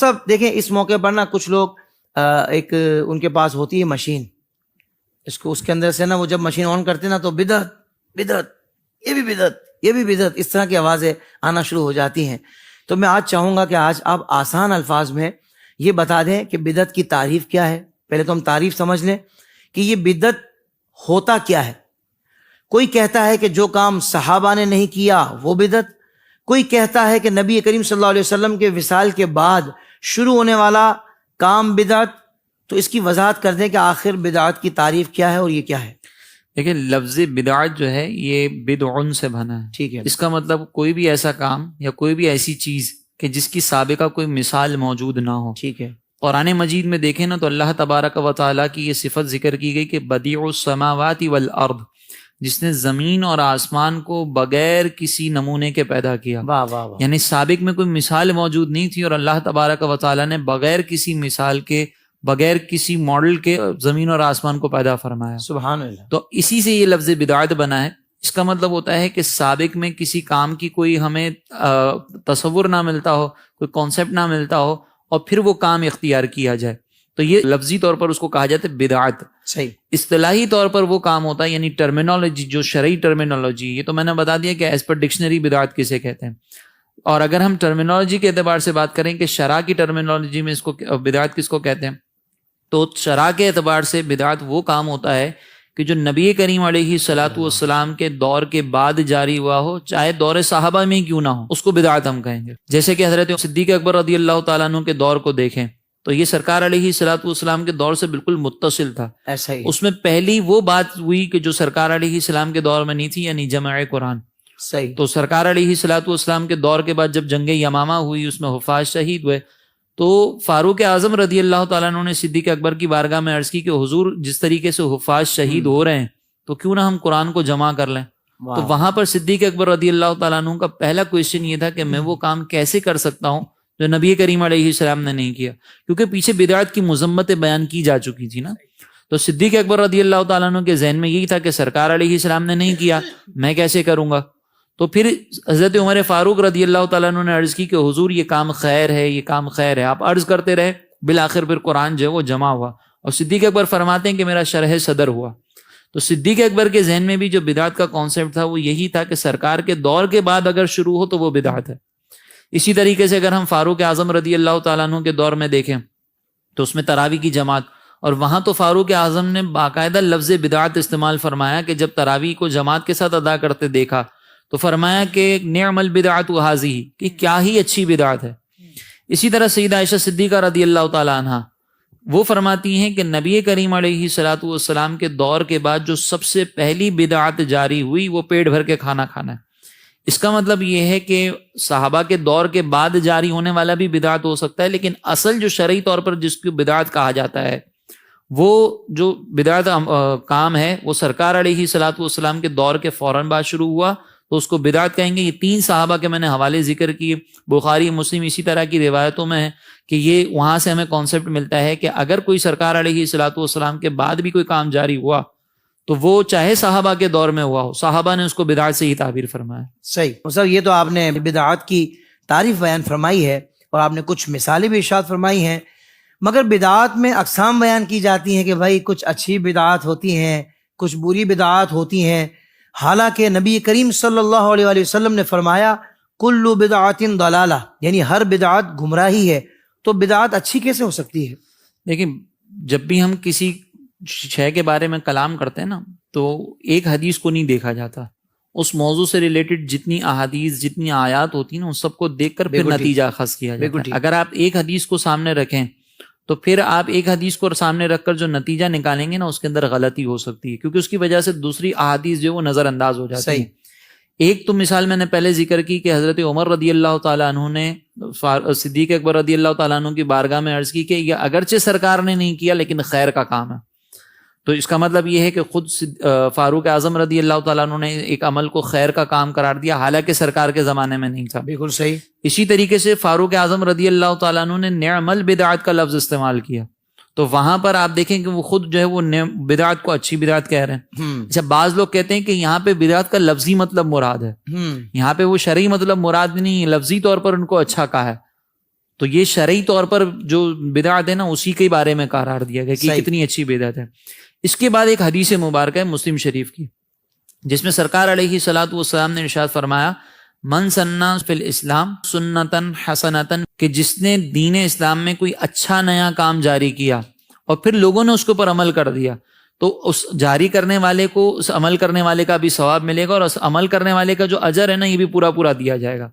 صاحب دیکھیں اس موقع پر نا کچھ لوگ ایک ان کے پاس ہوتی ہے مشین، اس کے اندر سے نا وہ جب مشین آن کرتے نا تو بدعت بدعت، یہ بھی بدعت، یہ بھی بدعت، اس طرح کی آوازیں آنا شروع ہو جاتی ہیں. تو میں آج چاہوں گا کہ آج آپ آسان الفاظ میں یہ بتا دیں کہ بدعت کی تعریف کیا ہے. پہلے تو ہم تعریف سمجھ لیں کہ یہ بدعت ہوتا کیا ہے. کوئی کہتا ہے کہ جو کام صحابہ نے نہیں کیا وہ بدعت، کوئی کہتا ہے کہ نبی کریم صلی اللہ علیہ وسلم کے وصال کے بعد شروع ہونے والا کام بدعت. تو اس کی وضاحت کر دیں کہ آخر بدعت کی تعریف کیا ہے اور یہ کیا ہے. دیکھیں لفظ بدعت جو ہے یہ بدعن سے بنا ہے. ٹھیک ہے. اس کا مطلب کوئی بھی ایسا کام یا کوئی بھی ایسی چیز کہ جس کی سابقہ کوئی مثال موجود نہ ہو. ٹھیک ہے. قرآن مجید میں دیکھیں نا تو اللہ تبارک و تعالیٰ کی یہ صفت ذکر کی گئی کہ بدیع السماوات والارض، جس نے زمین اور آسمان کو بغیر کسی نمونے کے پیدا کیا. واہ واہ واہ. یعنی سابق میں کوئی مثال موجود نہیں تھی اور اللہ تبارک و تعالیٰ نے بغیر کسی مثال کے، بغیر کسی ماڈل کے زمین اور آسمان کو پیدا فرمایا. سبحان اللہ. تو اسی سے یہ لفظ بدعت بنا ہے. اس کا مطلب ہوتا ہے کہ سابق میں کسی کام کی کوئی ہمیں تصور نہ ملتا ہو، کوئی کانسیپٹ نہ ملتا ہو اور پھر وہ کام اختیار کیا جائے، تو یہ لفظی طور پر اس کو کہا جاتا ہے بدعت. صحیح. اصطلاحی طور پر وہ کام ہوتا ہے، یعنی ٹرمینالوجی، جو شرعی ٹرمینالوجی، یہ تو میں نے بتا دیا کہ ایز پر ڈکشنری بدعت کسے کہتے ہیں. اور اگر ہم ٹرمینالوجی کے اعتبار سے بات کریں کہ شرع کی ٹرمینالوجی میں اس کو بدعت کس کو کہتے ہیں، تو شرع کے اعتبار سے بدعت وہ کام ہوتا ہے کہ جو نبی کریم علیہ الصلاۃ والسلام کے دور کے بعد جاری ہوا ہو، چاہے دور صحابہ میں کیوں نہ ہو، اس کو بدعت ہم کہیں گے. جیسے کہ حضرت صدیق اکبر رضی اللہ تعالیٰ عنہ کے دور کو دیکھیں تو یہ سرکار علیہ الصلاۃ والسلام کے دور سے بالکل متصل تھا. ایسا ہی. اس میں پہلی وہ بات ہوئی کہ جو سرکار علیہ السلام کے دور میں نہیں تھی، یعنی جمع قرآن. صحیح. تو سرکار علیہ الصلاۃ والسلام کے دور کے بعد جب جنگ یمامہ ہوئی، اس میں حفاظ شہید ہوئے، تو فاروق اعظم رضی اللہ تعالیٰ عنہ نے صدیق اکبر کی بارگاہ میں عرض کی کہ حضور جس طریقے سے حفاظ شہید ہو رہے ہیں تو کیوں نہ ہم قرآن کو جمع کر لیں. تو وہاں پر صدیق اکبر رضی اللہ تعالیٰ عنہ کا پہلا کویشچن یہ تھا کہ میں وہ کام کیسے کر سکتا ہوں جو نبی کریم علیہ السلام نے نہیں کیا، کیونکہ پیچھے بدعت کی مذمت بیان کی جا چکی تھی نا. تو صدیق اکبر رضی اللہ تعالیٰ عنہ کے ذہن میں یہی تھا کہ سرکار علیہ السلام نے نہیں کیا، میں کیسے کروں گا. تو پھر حضرت عمر فاروق رضی اللہ تعالیٰ عنہ نے عرض کی کہ حضور یہ کام خیر ہے، یہ کام خیر ہے. آپ عرض کرتے رہے، بالآخر پھر قرآن جو ہے وہ جمع ہوا. اور صدیق اکبر فرماتے ہیں کہ میرا شرح صدر ہوا. تو صدیق اکبر کے ذہن میں بھی جو بدعت کا کانسیپٹ تھا وہ یہی تھا کہ سرکار کے دور کے بعد اگر شروع ہو تو وہ بدعت ہے. اسی طریقے سے اگر ہم فاروق اعظم رضی اللہ تعالیٰ عنہ کے دور میں دیکھیں تو اس میں تراویح کی جماعت، اور وہاں تو فاروق اعظم نے باقاعدہ لفظ بدعت استعمال فرمایا کہ جب تراویح کو جماعت کے ساتھ ادا کرتے دیکھا تو فرمایا کہ نعم البدعۃ ھذہ، کہ کیا ہی اچھی بدعت ہے. اسی طرح سیدہ عائشہ صدیقہ رضی اللہ تعالیٰ عنہا وہ فرماتی ہیں کہ نبی کریم علیہ الصلاۃ والسلام کے دور کے بعد جو سب سے پہلی بدعت جاری ہوئی وہ پیٹ بھر کے کھانا کھانا ہے. اس کا مطلب یہ ہے کہ صحابہ کے دور کے بعد جاری ہونے والا بھی بدعت ہو سکتا ہے، لیکن اصل جو شرعی طور پر جس کو بدعت کہا جاتا ہے وہ جو بدعت کام ہے وہ سرکار علیہ الصلاۃ والسلام کے دور کے فوراً بعد شروع ہوا تو اس کو بدعت کہیں گے. یہ 3 صحابہ کے میں نے حوالے ذکر کیے، بخاری مسلم اسی طرح کی روایتوں میں ہے کہ یہ وہاں سے ہمیں کانسیپٹ ملتا ہے کہ اگر کوئی سرکار علیہ الصلاۃ والسلام کے بعد بھی کوئی کام جاری ہوا تو وہ چاہے صحابہ کے دور میں ہوا ہو، صحابہ نے اس کو بدعت سے ہی تعبیر فرمایا. صحیح. مصعب یہ تو آپ نے بدعات کی تعریف بیان فرمائی ہے اور آپ نے کچھ مثالیں بھی ارشاد فرمائی ہیں، مگر بدعات میں اقسام بیان کی جاتی ہیں کہ بھائی کچھ اچھی بدعات ہوتی ہیں، کچھ بری بدعات ہوتی ہیں. حالانکہ نبی کریم صلی اللہ علیہ وآلہ وسلم نے فرمایا کل بدعات ضلالہ، یعنی ہر بدعت گمراہی ہے. تو بدعات اچھی کیسے ہو سکتی ہے؟ لیکن جب بھی ہم کسی شے کے بارے میں کلام کرتے ہیں نا تو ایک حدیث کو نہیں دیکھا جاتا، اس موضوع سے ریلیٹڈ جتنی احادیث جتنی آیات ہوتی ہیں نا ان سب کو دیکھ کر پھر نتیجہ اخذ کیا جاتا ہے. اگر آپ ایک حدیث کو سامنے رکھیں تو پھر آپ ایک حدیث کو سامنے رکھ کر جو نتیجہ نکالیں گے نا اس کے اندر غلطی ہو سکتی ہے، کیونکہ اس کی وجہ سے دوسری احادیث جو وہ نظر انداز ہو جاتی ہیں. ایک تو مثال میں نے پہلے ذکر کی کہ حضرت عمر رضی اللہ تعالیٰ عنہ نے صدیق اکبر رضی اللہ تعالیٰ عنہ کی بارگاہ میں عرض کی کہ یہ اگرچہ سرکار نے نہیں کیا لیکن خیر کا کام ہے. تو اس کا مطلب یہ ہے کہ خود فاروق اعظم رضی اللہ تعالیٰ عنہ نے ایک عمل کو خیر کا کام قرار دیا حالانکہ سرکار کے زمانے میں نہیں تھا. بالکل صحیح. اسی طریقے سے فاروق اعظم رضی اللہ تعالیٰ عنہ نے نعم البدعات کا لفظ استعمال کیا، تو وہاں پر آپ دیکھیں کہ وہ خود جو ہے وہ بدعت کو اچھی بدعت کہہ رہے ہیں. اچھا بعض لوگ کہتے ہیں کہ یہاں پہ بدعت کا لفظی مطلب مراد ہے، یہاں پہ وہ شرعی مطلب مراد نہیں، لفظی طور پر ان کو اچھا کہا ہے. تو یہ شرعی طور پر جو بدعت ہے نا اسی کے بارے میں قرار دیا گیا کہ صحیح. کتنی اچھی بدعت ہے. اس کے بعد ایک حدیث مبارکہ ہے مسلم شریف کی جس میں سرکار علیہ الصلوۃ والسلام نے ارشاد فرمایا من سنّا فی الاسلام سنتاً حسنتاً کہ جس نے دین اسلام میں کوئی اچھا نیا کام جاری کیا اور پھر لوگوں نے اس کے اوپر عمل کر دیا تو اس جاری کرنے والے کو اس عمل کرنے والے کا بھی ثواب ملے گا اور اس عمل کرنے والے کا جو اجر ہے نا یہ بھی پورا پورا دیا جائے گا.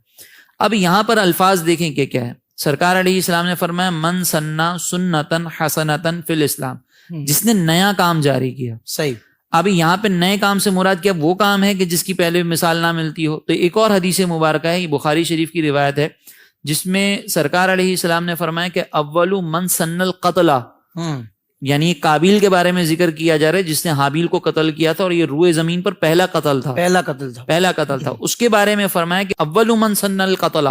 اب یہاں پر الفاظ دیکھیں کہ کیا ہے. سرکار علیہ السلام نے فرمایا من سنّا سنتاً حسنتاً فی الاسلام جس نے نیا کام جاری کیا. صحیح. اب یہاں پہ نئے کام سے مراد کیا وہ کام ہے کہ جس کی پہلے مثال نہ ملتی ہو. تو ایک اور حدیث مبارکہ ہے یہ بخاری شریف کی روایت ہے جس میں سرکار علیہ السلام نے فرمایا کہ اول من سن القتل یعنی قابیل کے بارے میں ذکر کیا جا رہا ہے جس نے حابیل کو قتل کیا تھا اور یہ روئے زمین پر پہلا قتل تھا. اس کے بارے میں فرمایا کہ اول من سن القتل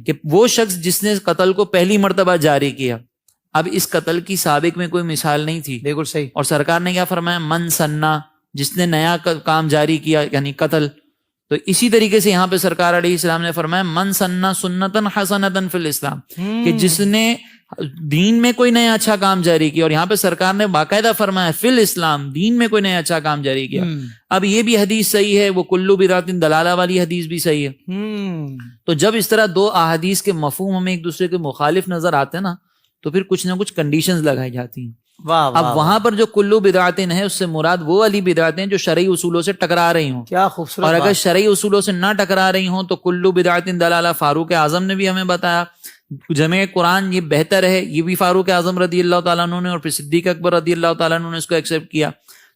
کہ وہ شخص جس نے قتل کو پہلی مرتبہ جاری کیا. اب اس قتل کی سابق میں کوئی مثال نہیں تھی. بالکل صحیح. اور سرکار نے کیا فرمایا من سنّا جس نے نیا کام جاری کیا یعنی قتل. تو اسی طریقے سے یہاں پہ سرکار علیہ السلام نے فرمایا من سنّا سنتاً حسنتاً فی الاسلام کہ جس نے دین میں کوئی نیا اچھا کام جاری کیا. اور یہاں پہ سرکار نے باقاعدہ فرمایا فی الاسلام دین میں کوئی نیا اچھا کام جاری کیا. اب یہ بھی حدیث صحیح ہے وہ کلو بدعت دلالہ والی حدیث بھی صحیح ہے. تو جب اس طرح دو احادیث کے مفہوم ہمیں ایک دوسرے کے مخالف نظر آتے ہیں نا تو پھر کچھ نہ کچھ کنڈیشنز لگائی جاتی ہیں. اب وہاں پر جو کلو بدعتیں ہیں اس سے مراد وہ والی بدعتیں جو شرعی اصولوں سے ٹکرا رہی ہوں. کیا خوبصورت. اور اگر شرعی اصولوں سے نہ ٹکرا رہی ہوں تو کلو بدعت دلالہ فاروق اعظم نے بھی ہمیں بتایا. جمع قرآن یہ بہتر ہے یہ بھی فاروق اعظم رضی اللہ تعالیٰ عنہ نے اور پھر صدیق اکبر رضی اللہ تعالیٰ عنہ نے اس کو ایکسیپٹ کیا.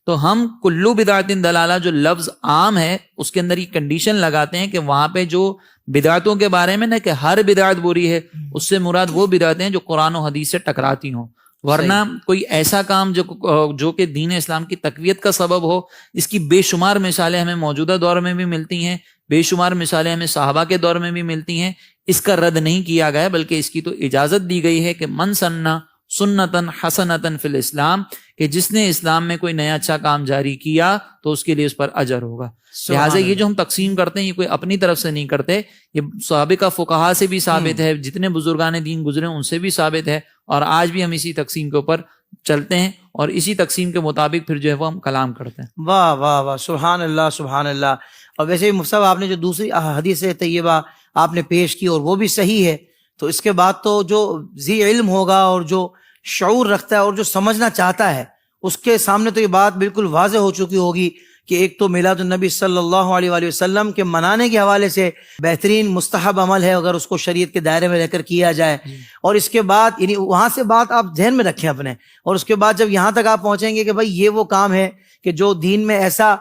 تو ہم کلو بدعت دلالہ جو لفظ عام ہے اس کے اندر یہ کنڈیشن لگاتے ہیں کہ وہاں پہ جو بدعتوں کے بارے میں نہ کہ ہر بدعت بری ہے اس سے مراد وہ بدعتیں ہیں جو قرآن و حدیث سے ٹکراتی ہوں. ورنہ کوئی ایسا کام جو کہ دین اسلام کی تقویت کا سبب ہو اس کی بے شمار مثالیں ہمیں موجودہ دور میں بھی ملتی ہیں بے شمار مثالیں ہمیں صحابہ کے دور میں بھی ملتی ہیں. اس کا رد نہیں کیا گیا بلکہ اس کی تو اجازت دی گئی ہے کہ من سنّا سنتاً حسنتاً فی الاسلام کہ جس نے اسلام میں کوئی نیا اچھا کام جاری کیا تو اس کے لیے اس پر اجر ہوگا. لہٰذا یہ جو ہم تقسیم کرتے ہیں یہ کوئی اپنی طرف سے نہیں کرتے یہ سابقہ فقہا سے بھی ثابت ہے جتنے بزرگان دین گزرے ان سے بھی ثابت ہے اور آج بھی ہم اسی تقسیم کے اوپر چلتے ہیں اور اسی تقسیم کے مطابق پھر جو ہے وہ ہم کلام کرتے ہیں. واہ واہ واہ سبحان اللہ سبحان اللہ. اور ویسے بھی مفتی صاحب آپ نے جو دوسری حدیث طیبہ آپ نے پیش کی اور وہ بھی صحیح ہے تو اس کے بعد تو جو ذی علم ہوگا اور جو شعور رکھتا ہے اور جو سمجھنا چاہتا ہے اس کے سامنے تو یہ بات بالکل واضح ہو چکی ہوگی کہ ایک تو میلاد النبی صلی اللہ علیہ وآلہ وسلم کے منانے کے حوالے سے بہترین مستحب عمل ہے اگر اس کو شریعت کے دائرے میں رہ کر کیا جائے. اور اس کے بعد یعنی وہاں سے بات آپ ذہن میں رکھیں اپنے اور اس کے بعد جب یہاں تک آپ پہنچیں گے کہ بھائی یہ وہ کام ہے کہ جو دین میں ایسا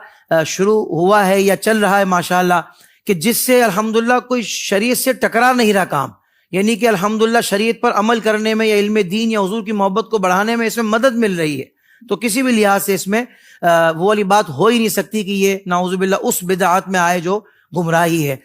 شروع ہوا ہے یا چل رہا ہے ماشاءاللہ کہ جس سے الحمدللہ کوئی شریعت سے ٹکرا نہیں رہا کام یعنی کہ الحمدللہ شریعت پر عمل کرنے میں یا علم دین یا حضور کی محبت کو بڑھانے میں اس میں مدد مل رہی ہے تو کسی بھی لحاظ سے اس میں وہ والی بات ہو ہی نہیں سکتی کہ یہ نعوذ باللہ اس بدعات میں آئے جو گمراہی ہے.